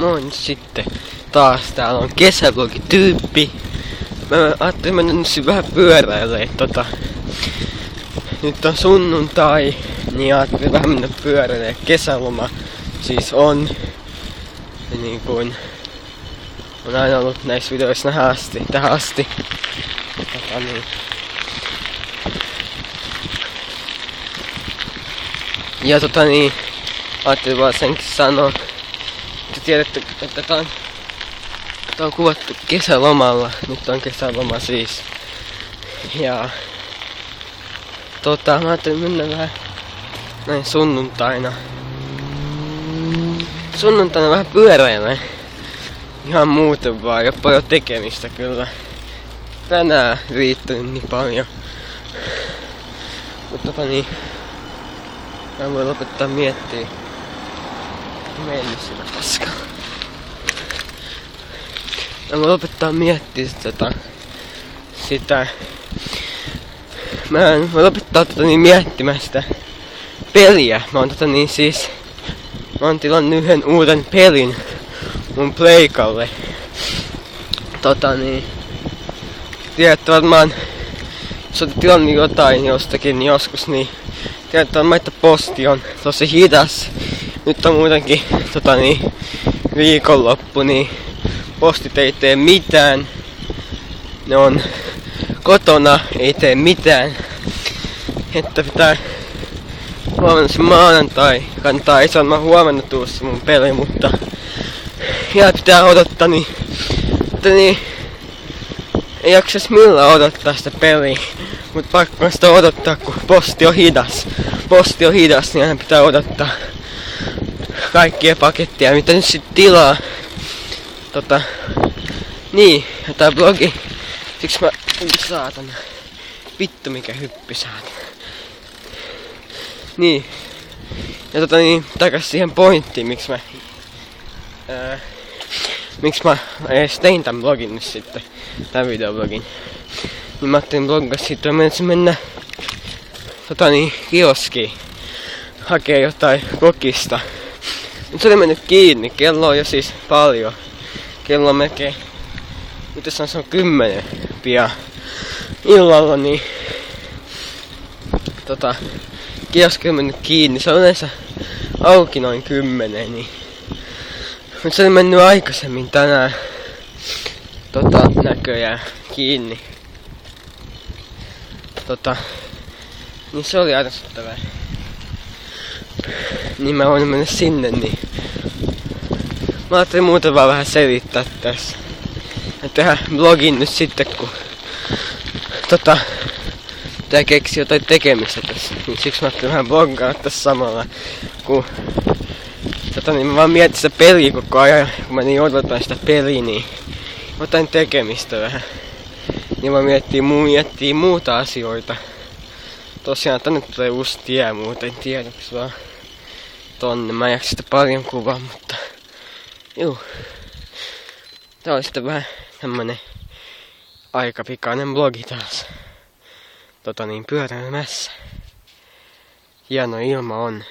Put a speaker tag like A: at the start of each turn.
A: Moi sitten. Taas täällä on kesävlogityyppi. Mä ajattelin mennä nyt vähän pyöräilee. Nyt on sunnuntai, niin ajattelin vähän mennä pyöräilee. Kesäloma siis on. Ja niin kuin on aina ollut näissä videoissa tähän asti. Niin. Ja niin, ajattelin vaan senkin sanoa. Te tiedätte, että tää on kuvattu kesälomalla. Nyt on kesäloma siis. Ja mä ajattelin mennä vähän näin sunnuntaina vähän pyöräilemään. Ihan muuten vaan, jopa jo tekemistä kyllä. Tänään riittänyt niin paljon. Mutta niin, mä voin lopettaa miettiä. Mennyt sillä paskaa. Mä voin lopettaa miettiä sitä. Mä voin lopettaa miettimään sitä peliä. Mä oon tilannut yhden uuden pelin mun pleikalle. Tiedätte varmaan, jos oot tilannut jotain jostakin joskus, niin tiedätte varmaan, että posti on tosi hidas. Nyt on muutenkin viikonloppu, niin postit ei tee mitään. Ne on kotona, ei tee mitään. Että pitää huomenna se maanantai kantaa, ei se varmaan huomenna tuu se mun peli, mutta vielä pitää odottaa, niin ei jaksas millään odottaa sitä peliä. Mut pakko sitä odottaa, kun posti on hidas, niin aina pitää odottaa kaikkia paketteja, mitä nyt sit tilaa. Niin, ja tää blogi. Siksi mä... Saatana. Vittu mikä hyppy saatana. Niin. Ja takas siihen pointtiin, miksi mä edes tein tän blogin nyt sitten. Tän videoblogin. Niin mä ajattelin blogata siitä, että mennä kioskiin. Hakee jotain kokista. Nyt se oli mennyt kiinni. Kello on jo siis paljon. Kello on melkein... Nyt se on 10 pian illalla, niin kioski on mennyt kiinni. Se on yleensä auki noin 10, niin mutta se oli mennyt aikaisemmin tänään näköjään kiinni. Niin se oli ärsyttävää. Niin mä voin mennä sinne, niin mä ajattelin muuten vaan vähän selittää tässä. Ja tehdä blogin nyt sitten, kun pitää keksiä jotain tekemistä tässä. Niin siksi mä ajattelin vähän bloggaa tässä samalla, kun niin mä vaan mietin sitä peliä koko ajan, kun mä niin odotan sitä peliä, niin jotain tekemistä vähän. Niin mä miettii muuta asioita. Tosiaan tänne tulee uusi tie muuten tiedoksi vaan tonne. Mä en jaksa sitä paljon kuvaa, mutta juu. Tää oli sitten vähän tämmönen aika pikainen blogi taas. Pyöräilemässä. Hieno ilma on.